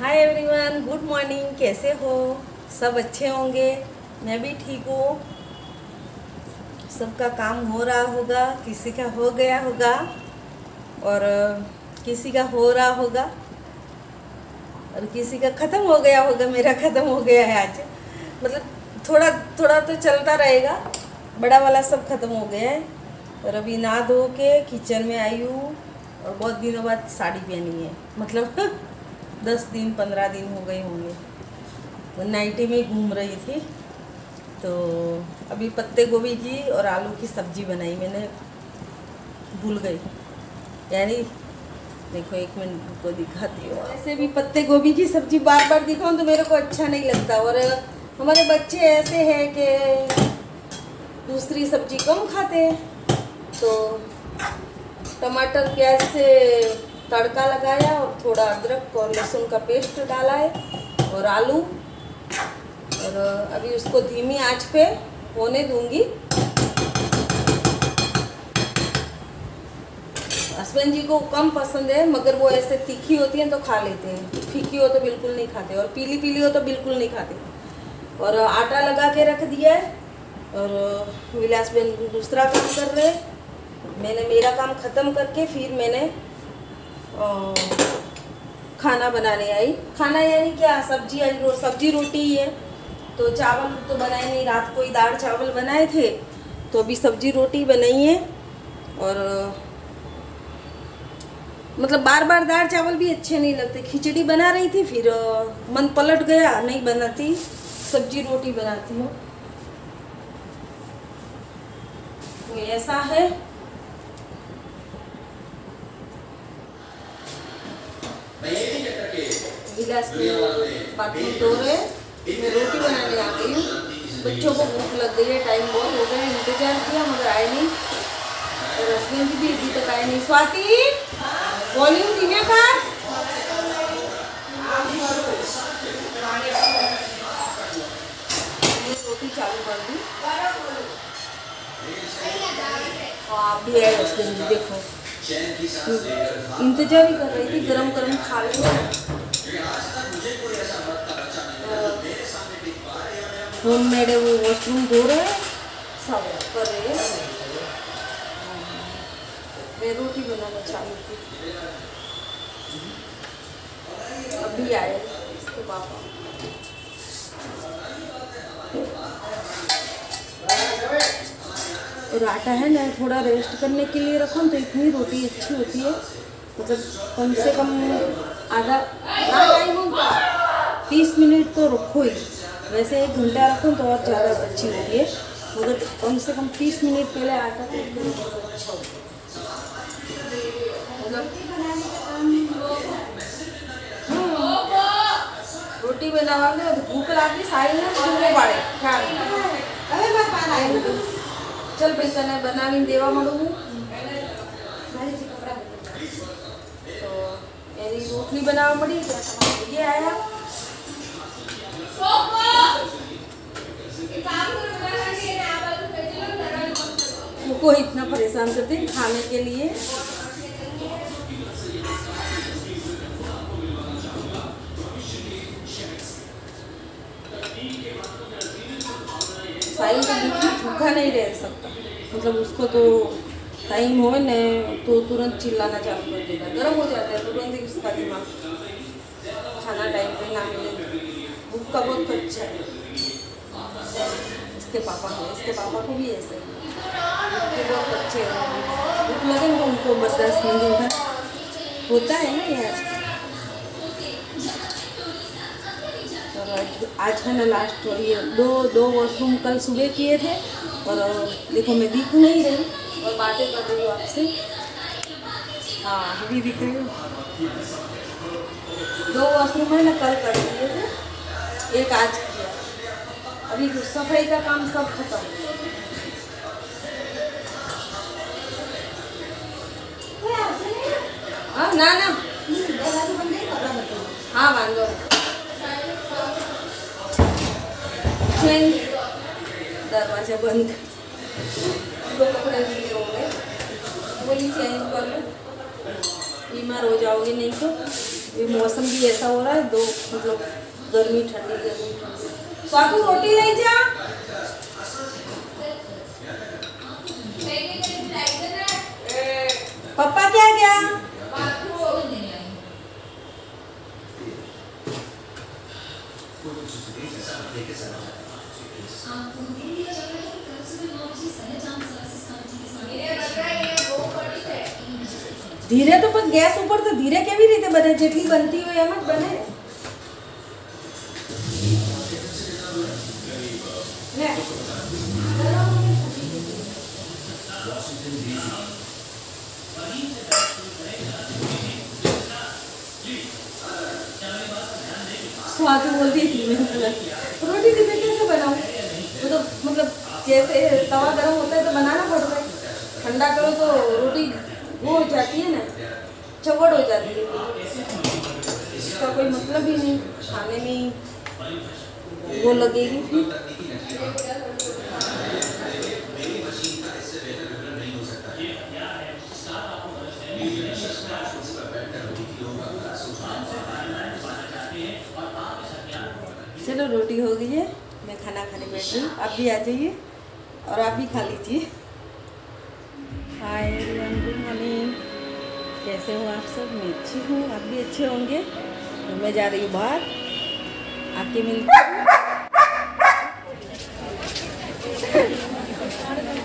Hi everyone, good morning. कैसे हो? सब अच्छे होंगे। मैं भी ठीक हूँ। सबका काम हो रहा होगा, किसी का हो गया होगा और किसी का हो रहा होगा और किसी का ख़त्म हो गया होगा। मेरा ख़त्म हो गया है आज, मतलब थोड़ा थोड़ा तो चलता रहेगा। बड़ा वाला सब ख़त्म हो गया है और अभी नहा धो के किचन में आई हूँ और बहुत दिनों बाद साड़ी पहनी है। मतलब 10 दिन 15 दिन हो गए होंगे। वो नाइटी में घूम रही थी तो अभी पत्ते गोभी की और आलू की सब्ज़ी बनाई मैंने, भूल गई। यानी देखो, एक मिनट को दिखाती हूँ। ऐसे भी पत्ते गोभी की सब्ज़ी बार बार दिखाऊँ तो मेरे को अच्छा नहीं लगता। और हमारे बच्चे ऐसे हैं कि दूसरी सब्ज़ी कम खाते हैं, तो टमाटर प्याज से तड़का लगाया और थोड़ा अदरक और लहसुन का पेस्ट डाला है और आलू, और अभी उसको धीमी आंच पे होने दूंगी। हस्बैंड जी को कम पसंद है, मगर वो ऐसे तीखी होती है तो खा लेते हैं, फीकी हो तो बिल्कुल नहीं खाते और पीली पीली हो तो बिल्कुल नहीं खाते। और आटा लगा के रख दिया है और विलास बहन दूसरा काम कर रहे हैं। मैंने मेरा काम ख़त्म करके फिर मैंने खाना बनाने आई। खाना यानी क्या, सब्जी रोटी ही है। तो चावल तो बनाए नहीं, रात को ही दाल चावल बनाए थे, तो अभी सब्जी रोटी बनाई है। और मतलब बार बार दाल चावल भी अच्छे नहीं लगते। खिचड़ी बना रही थी, फिर मन पलट गया, नहीं बनाती, सब्जी रोटी बनाती हूँ। तो ऐसा है। गिलास में बाथरूम धो रहे, मैं रोटी बनाने आ गई हूँ। बच्चों को भूख लग गई है, टाइम बहुत हो गया, इंतजार किया मगर आए नहीं। और हस्बैंड भी अभी तक आए नहीं। स्वाति, वॉल्यूम धीमे कर। रोटी चालू कर दी और आप भी आए। हस्बैंड जी देखो इंतजार ही कर रही थी, गरम गरम खा लेंगे। होम मेड वो वॉशरूम धो रहे हैं, सब कर रहे हैं। मैं रोटी बनाना चालू की, अभी आए इसके पापा। और आटा है ना, थोड़ा रेस्ट करने के लिए रखो तो इतनी रोटी अच्छी होती है। मतलब कम से कम आधा 30 मिनट तो रखो ही। वैसे 1 घंटा रखो तो और ज़्यादा अच्छी होती है, मगर कम से कम 30 मिनट पहले आटा अच्छा होता है। मतलब रोटी बनाने भूख लगी साइड में बाड़े चल बेचना बनावी देवा मळू। तो मेरी रोटली बनावा पड़ी, ये आया। उनको इतना परेशान करते हैं खाने के लिए। साइल तो बिल्कुल भूखा नहीं रह सकता। मतलब उसको तो टाइम हो न तो तुरंत चिल्लाना चालू कर देगा, गर्म हो जाता है तुरंत ही उसका दिमाग। खाना टाइम पे ना मिले, भूख का बहुत अच्छा है। इसके पापा को भी ऐसे बहुत अच्छे भूख लगे तो उनको बर्दाश्त नहीं होता है ना यार। आज है ना लास्ट, ये दो वॉशरूम कल सुबह किए थे और देखो मैं दिख नहीं रही और बातें कर रही हूँ आपसे। हाँ अभी दिख रही हूँ। 2 वॉशरूम है ना कल कर दिए थे, 1 आज किया। अभी सफाई का काम सब खत्म। हाँ ना हाँ बांधो दरवाजा बंद कर। 2 कपड़े दिए होंगे, बोली चेंज कर लो, बीमार हो जाओगे नहीं तो। ये मौसम भी ऐसा हो रहा है, दो मतलब गर्मी ठंडी। स्वादु रोटी ले जा। पापा क्या गया? धीरे तो पर गैस ऊपर तो धीरे केवी रीते बने, जेटली बनती हो एम ज बने ने। स्वाद बोलती थी रोटी धीरे कैसे बनाऊं? तो मतलब जैसे तवा गर्म होता है तो बनाना पड़ता है, ठंडा करो तो रोटी वो हो जाती है ना, चवड़ हो जाती है, इसका कोई मतलब ही नहीं, खाने में वो लगेगी फिर। चलो रोटी हो गई है, मैं खाना खाने बैठ रही हूँ, आप भी आ जाइए और आप भी खा लीजिए। हाय एवरीवन, गुड मॉर्निंग, कैसे हो आप सब? मैं अच्छी हूँ, आप भी अच्छे होंगे। तो मैं जा रही हूँ बाहर, आके मिलती हूँ।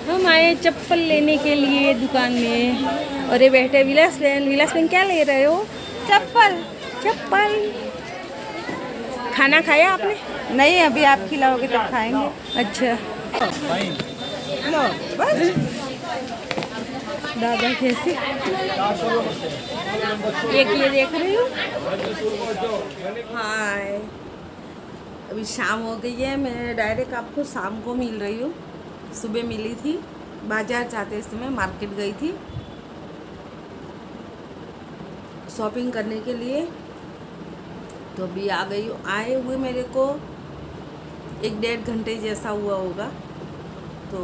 हम आए चप्पल लेने के लिए दुकान में, और ये बैठे विलास बहन। विलास बहन क्या ले रहे हो? चप्पल। चप्पल। खाना खाया आपने? नहीं, अभी आप खिलाओगे तब खाएंगे। अच्छा। दादा कैसे? एक ये देख रही हूँ। हाय, अभी शाम हो गई है, मैं डायरेक्ट आपको शाम को मिल रही हूँ। सुबह मिली थी, बाजार जाते समय मार्केट गई थी शॉपिंग करने के लिए, तो अभी आ गई। आए हुए मेरे को 1-1.5 घंटे जैसा हुआ होगा। तो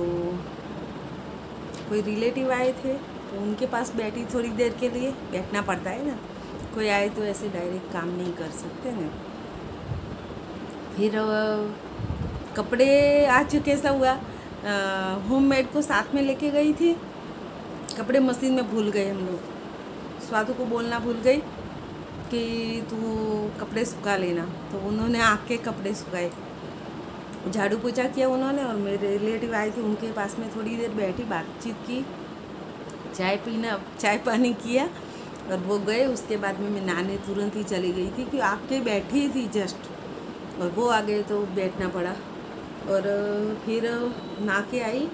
कोई रिलेटिव आए थे तो उनके पास बैठी थोड़ी देर के लिए, बैठना पड़ता है ना, कोई आए तो ऐसे डायरेक्ट काम नहीं कर सकते ना। फिर कपड़े आज कैसा हुआ, होममेड को साथ में लेके गई थी, कपड़े मशीन में भूल गए हम लोग। स्वादु को बोलना भूल गई कि तू कपड़े सुखा लेना, तो उन्होंने आके कपड़े सुखाए, झाड़ू पोछा किया उन्होंने, और मेरे रिलेटिव आए थे उनके पास में थोड़ी देर बैठी, बातचीत की, चाय पानी किया, और वो गए। उसके बाद में मैं नहाने तुरंत ही चली गई थी, कि आके बैठी थी जस्ट, और वो आ गए तो बैठना पड़ा। और फिर नहा के आई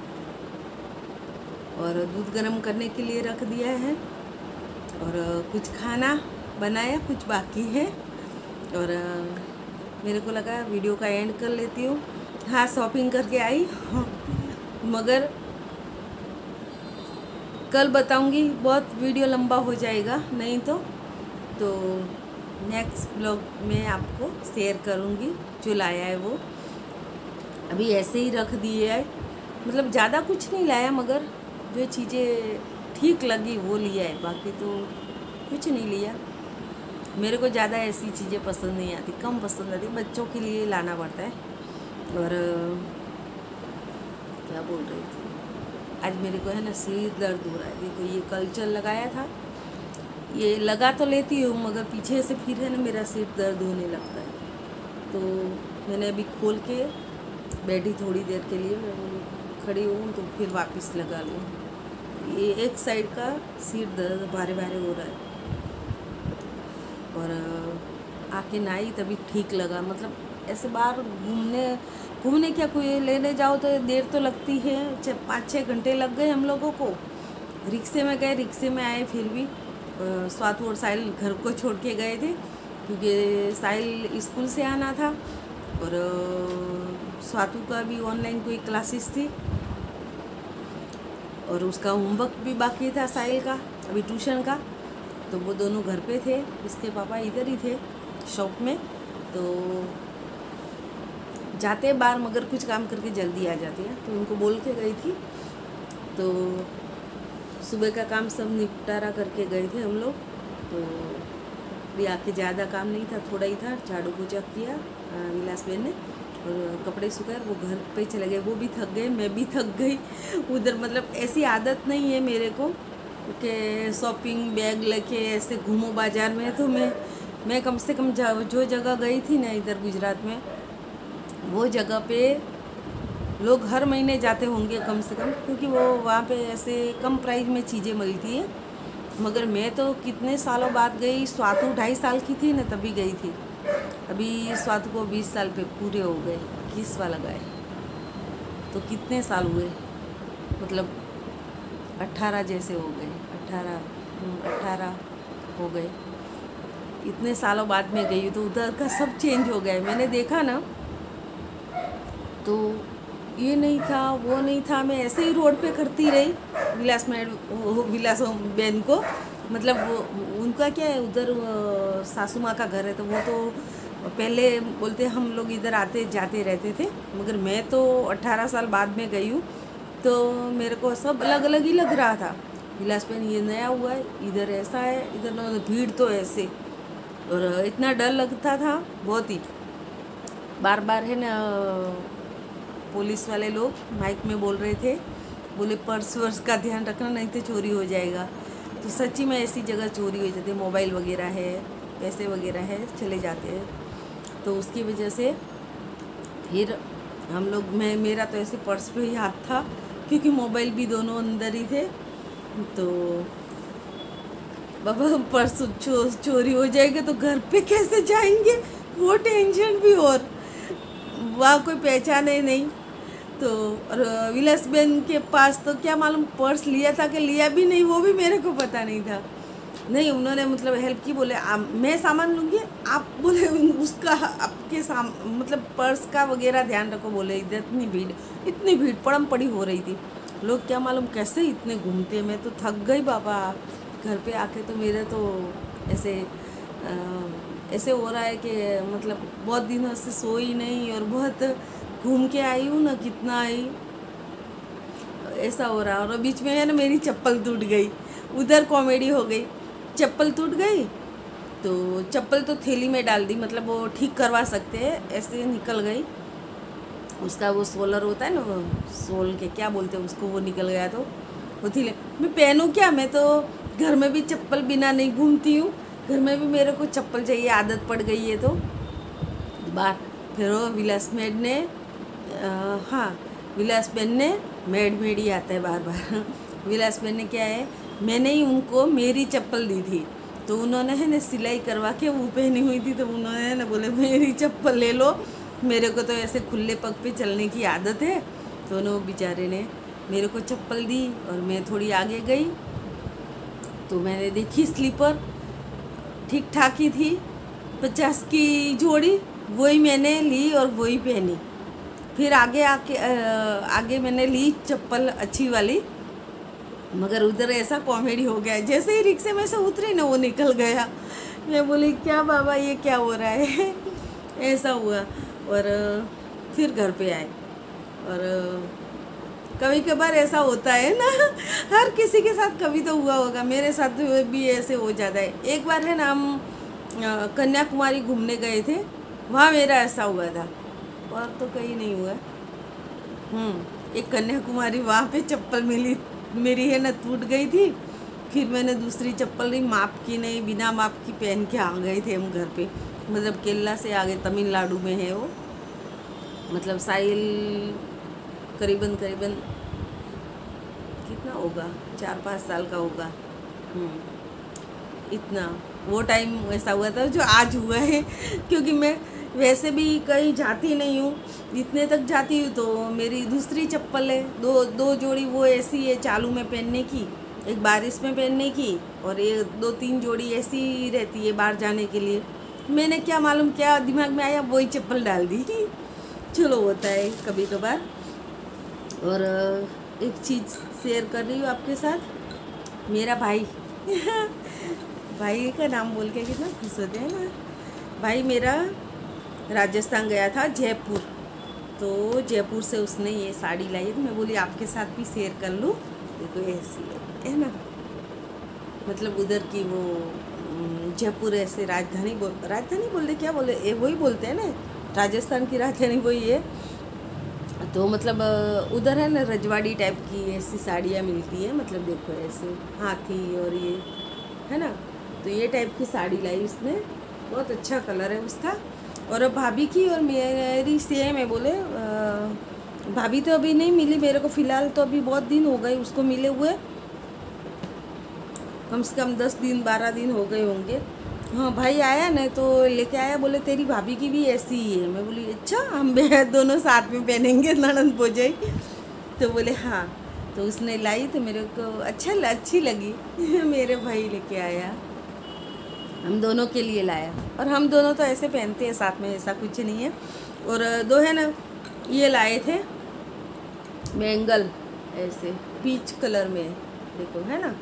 और दूध गर्म करने के लिए रख दिया है, और कुछ खाना बनाया, कुछ बाकी है। और मेरे को लगा वीडियो का एंड कर लेती हूँ। हाँ, शॉपिंग करके आई मगर कल बताऊंगी, बहुत वीडियो लंबा हो जाएगा नहीं तो नेक्स्ट ब्लॉग में आपको शेयर करूंगी। जो लाया है वो अभी ऐसे ही रख दिए है, मतलब ज़्यादा कुछ नहीं लाया, मगर जो चीज़ें ठीक लगी वो लिया है, बाकी तो कुछ नहीं लिया। मेरे को ज़्यादा ऐसी चीज़ें पसंद नहीं आती, कम पसंद आती, बच्चों के लिए लाना पड़ता है। और क्या बोल रही थी, आज मेरे को है ना सिर दर्द हो रहा है। देखो ये कल्चर लगाया था, ये लगा तो लेती हूँ मगर पीछे से फिर है ना मेरा सिर दर्द होने लगता है। तो मैंने अभी खोल के बैठी थोड़ी देर के लिए, मैं खड़ी हूँ तो फिर वापस लगा लूँ। ये एक साइड का सिर दर्द भारे भारे हो रहा है, और आके नहाई तभी ठीक लगा। मतलब ऐसे बाहर घूमने क्या, कोई लेने जाओ तो देर तो लगती है, 5-6 घंटे लग गए हम लोगों को। रिक्शे में गए, रिक्शे में आए, फिर भी स्वातु और साहिल घर को छोड़ के गए थे, क्योंकि साहिल स्कूल से आना था, और स्वातु का भी ऑनलाइन कोई क्लासेस थी, और उसका होमवर्क भी बाकी था साहिल का, अभी ट्यूशन का। तो वो दोनों घर पे थे, इसके पापा इधर ही थे शॉप में। तो जाते बाहर मगर कुछ काम करके जल्दी आ जाते हैं, तो उनको बोल के गई थी। तो सुबह का काम सब निपटारा करके गए थे हम लोग। तो भी आके ज़्यादा काम नहीं था, थोड़ा ही था। झाड़ू पोछा किया विलास बहन ने और कपड़े सुखाए, वो घर पे चले गए। वो भी थक गए, मैं भी थक गई उधर। मतलब ऐसी आदत नहीं है मेरे को कि शॉपिंग बैग लेके ऐसे घूमो बाज़ार में। तो मैं कम से कम जो जगह गई थी ना इधर गुजरात में, वो जगह पे लोग हर महीने जाते होंगे कम से कम, क्योंकि वो वहाँ पे ऐसे कम प्राइस में चीज़ें मिलती है। मगर मैं तो कितने सालों बाद गई। स्वातु 2.5 साल की थी ना तभी गई थी। अभी स्वातु को 20 साल पे पूरे हो गए, 21 वाला गए तो कितने साल हुए, मतलब 18 जैसे हो गए, 18 हो गए। इतने सालों बाद में गई तो उधर का सब चेंज हो गया। मैंने देखा ना तो ये नहीं था, वो नहीं था। मैं ऐसे ही रोड पे करती रही विलास बहन को। मतलब वो उनका क्या है, उधर सासू माँ का घर है, तो वो तो पहले बोलते हम लोग इधर आते जाते रहते थे। मगर मैं तो 18 साल बाद में गई हूँ, तो मेरे को सब अलग अलग ही लग रहा था। विलास बहन ये नया हुआ है, इधर ऐसा है, इधर न भीड़ तो ऐसे, और इतना डर लगता था बहुत ही। बार बार है ना पुलिस वाले लोग माइक में बोल रहे थे, बोले पर्स वर्स का ध्यान रखना नहीं तो चोरी हो जाएगा। तो सच्ची में ऐसी जगह चोरी हो जाती है, मोबाइल वगैरह है, पैसे वगैरह है, चले जाते हैं। तो उसकी वजह से फिर हम लोग मेरा तो ऐसे पर्स पे ही हाथ था, क्योंकि मोबाइल भी दोनों अंदर ही थे। तो बाबा पर्स चोरी हो जाएगा तो घर पे कैसे जाएंगे, वो टेंशन भी। और वहाँ कोई पहचाने नहीं। तो और विलास बहन के पास तो क्या मालूम पर्स लिया था कि लिया भी नहीं, वो भी मेरे को पता नहीं था। नहीं, उन्होंने मतलब हेल्प की, बोले मैं सामान लूँगी, आप बोले उसका आपके मतलब पर्स का वगैरह ध्यान रखो। बोले इधर इतनी भीड़ पड़म पड़ी हो रही थी। लोग क्या मालूम कैसे इतने घूमते। मैं तो थक गई बाबा। घर पे आके तो मेरे तो ऐसे हो रहा है कि मतलब बहुत दिनों से सोई नहीं, और बहुत घूम के आई हूँ ना, कितना आई, ऐसा हो रहा। और बीच में है ना मेरी चप्पल टूट गई, उधर कॉमेडी हो गई। चप्पल टूट गई तो चप्पल तो थैली में डाल दी, मतलब वो ठीक करवा सकते हैं, ऐसे निकल गई। उसका वो सोलर होता है ना, वो सोल के क्या बोलते हैं उसको, वो निकल गया। तो वो थैली मैं पहनूँ क्या, मैं तो घर में भी चप्पल बिना नहीं घूमती हूँ। घर में भी मेरे को चप्पल चाहिए, आदत पड़ गई है। तो बार फिर वो विलास मेड ने हाँ विलास बहन ने मेड ही आता है बार बार। विलास बहन ने क्या है, मैंने ही उनको मेरी चप्पल दी थी, तो उन्होंने है ना सिलाई करवा के वो पहनी हुई थी। तो उन्होंने ना बोले मेरी चप्पल ले लो, मेरे को तो ऐसे खुले पग पे चलने की आदत है। तो उन्होंने बेचारे ने मेरे को चप्पल दी, और मैं थोड़ी आगे गई तो मैंने देखी स्लीपर ठीक ठाक ही थी, 50 की जोड़ी, वही मैंने ली और वही पहनी। फिर आगे मैंने ली चप्पल अच्छी वाली, मगर उधर ऐसा कॉमेडी हो गया, जैसे ही रिक्शे में से उतरी ना वो निकल गया। मैं बोली क्या बाबा ये क्या हो रहा है, ऐसा हुआ। और फिर घर पे आए। और कभी कभार ऐसा होता है ना, हर किसी के साथ कभी तो हुआ होगा, मेरे साथ भी ऐसे हो जाता है। एक बार है ना हम कन्याकुमारी घूमने गए थे, वहाँ मेरा ऐसा हुआ था, और तो कहीं नहीं हुआ। एक कन्याकुमारी वहाँ पे चप्पल मेरी है ना टूट गई थी। फिर मैंने दूसरी चप्पल नहीं, माप की नहीं, बिना माप की पहन के आ गए थे हम घर पे। मतलब केरला से आगे, तमिलनाडु में है वो। मतलब साहिल करीबन कितना होगा, 4-5 साल का होगा, इतना। वो टाइम ऐसा हुआ था जो आज हुआ है, क्योंकि मैं वैसे भी कहीं जाती नहीं हूँ। इतने तक जाती हूँ तो मेरी दूसरी चप्पल है, दो जोड़ी वो ऐसी है चालू में पहनने की, एक बारिश में पहनने की, और ये 2-3 जोड़ी ऐसी रहती है बाहर जाने के लिए। मैंने क्या मालूम क्या दिमाग में आया, वही चप्पल डाल दी। चलो होता है कभी कभार। और एक चीज़ शेयर कर रही हूँ आपके साथ। मेरा भाई भाई का नाम बोल के कितना खुश होते हैं ना। भाई मेरा राजस्थान गया था, जयपुर। तो जयपुर से उसने ये साड़ी लाई, तो मैं बोली आपके साथ भी शेयर कर लूँ। देखो ऐसी है ना, मतलब उधर की वो जयपुर ऐसे राजधानी बोलते क्या बोले, ये वही बोलते हैं ना, राजस्थान की राजधानी वही है। तो मतलब उधर है ना रजवाड़ी टाइप की ऐसी साड़ियाँ मिलती है, मतलब देखो ऐसे हाथी और ये है ना, तो ये टाइप की साड़ी लाई उसने, बहुत अच्छा कलर है उसका। और भाभी की और मेरी सेम है। बोले भाभी तो अभी नहीं मिली मेरे को फ़िलहाल, तो अभी बहुत दिन हो गए उसको मिले हुए, कम से कम 10 दिन 12 दिन हो गए होंगे। हाँ भाई आया ना तो लेके आया, बोले तेरी भाभी की भी ऐसी ही है। मैं बोली अच्छा, हम दोनों साथ में पहनेंगे ननद भौजाई। तो बोले हाँ, तो उसने लाई तो मेरे को अच्छी लगी मेरे भाई लेके आया, हम दोनों के लिए लाया, और हम दोनों तो ऐसे पहनते हैं साथ में, ऐसा कुछ नहीं है। और दो है ना ये लाए थे बैंगल, ऐसे पीच कलर में, देखो है ना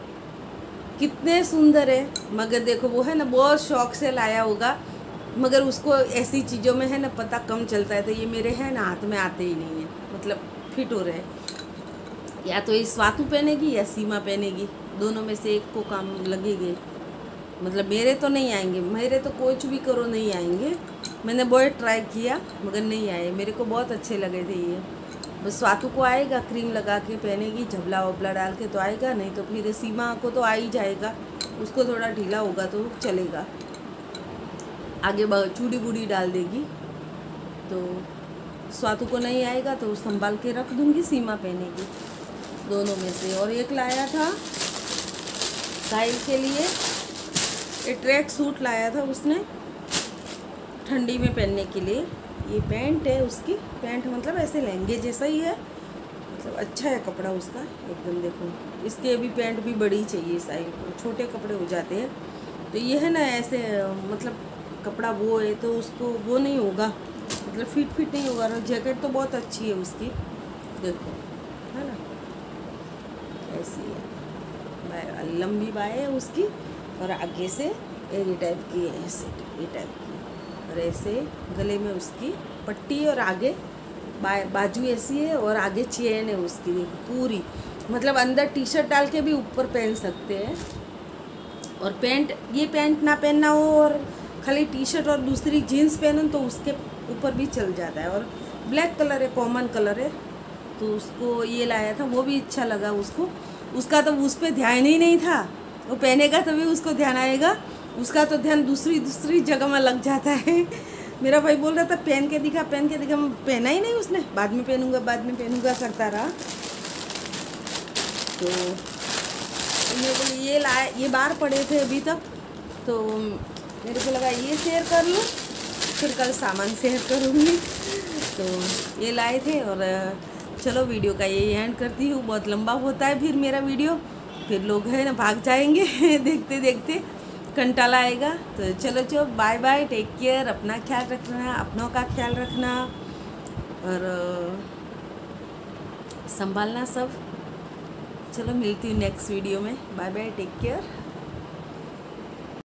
कितने सुंदर है। मगर देखो वो है ना बहुत शौक से लाया होगा, मगर उसको ऐसी चीज़ों में है ना पता कम चलता है। तो ये मेरे है ना हाथ में आते ही नहीं है, मतलब फिट हो रहे, या तो ये स्वातु पहनेगी या सीमा पहनेगी, दोनों में से एक को काम लगेगी। मतलब मेरे तो नहीं आएंगे, मेरे तो कुछ भी करो नहीं आएंगे। मैंने बहुत ट्राई किया मगर नहीं आए, मेरे को बहुत अच्छे लगे थे ये। बस स्वातु को आएगा, क्रीम लगा के पहनेगी, झबला वबला डाल के तो आएगा, नहीं तो फिर सीमा को तो आ ही जाएगा, उसको थोड़ा ढीला होगा तो चलेगा, आगे चूड़ी बूड़ी डाल देगी। तो स्वातु को नहीं आएगा तो संभाल के रख दूंगी, सीमा पहनेगी, दोनों में से। और एक लाया था साहिल के लिए, एक ट्रैक सूट लाया था उसने ठंडी में पहनने के लिए। ये पैंट है उसकी, पैंट मतलब ऐसे लहंगे जैसा ही है, मतलब अच्छा है कपड़ा उसका एकदम। देखो इसके अभी पैंट भी बड़ी चाहिए साइज को, छोटे कपड़े हो जाते हैं। तो ये है ना ऐसे मतलब कपड़ा वो है तो उसको वो नहीं होगा, मतलब फिट नहीं होगा। और जैकेट तो बहुत अच्छी है उसकी, देखो है ना ऐसी है, लंबी बाय है उसकी, और आगे से ये टाइप की है, ऐसे ये टाइप की, और ऐसे गले में उसकी पट्टी, और आगे बाजू ऐसी है, और आगे चेन है उसकी, देखो पूरी, मतलब अंदर टी शर्ट डाल के भी ऊपर पहन सकते हैं। और पैंट, ये पैंट ना पहनना हो और खाली टी शर्ट और दूसरी जीन्स पहनो तो उसके ऊपर भी चल जाता है। और ब्लैक कलर है, कॉमन कलर है, तो उसको ये लाया था, वो भी अच्छा लगा उसको। उसका तो उस पर ध्यान ही नहीं था, वो पहनेगा तभी उसको ध्यान आएगा, उसका तो ध्यान दूसरी जगह में लग जाता है। मेरा भाई बोल रहा था पहन के दिखा, पहना ही नहीं उसने, बाद में पहनूंगा करता रहा। तो मेरे को ये बाहर पड़े थे अभी तक, तो मेरे को लगा ये शेयर कर लूँ, फिर कल सामान शेयर करूँगी। तो ये लाए थे, और चलो वीडियो का यही एंड करती हूँ, बहुत लंबा होता है फिर मेरा वीडियो, फिर लोग है ना भाग जाएंगे देखते देखते कंटाला आएगा। तो चलो बाय बाय, टेक केयर, अपना ख्याल रखना, अपनों का ख्याल रखना और संभालना सब। चलो मिलती हूँ नेक्स्ट वीडियो में, बाय बाय, टेक केयर।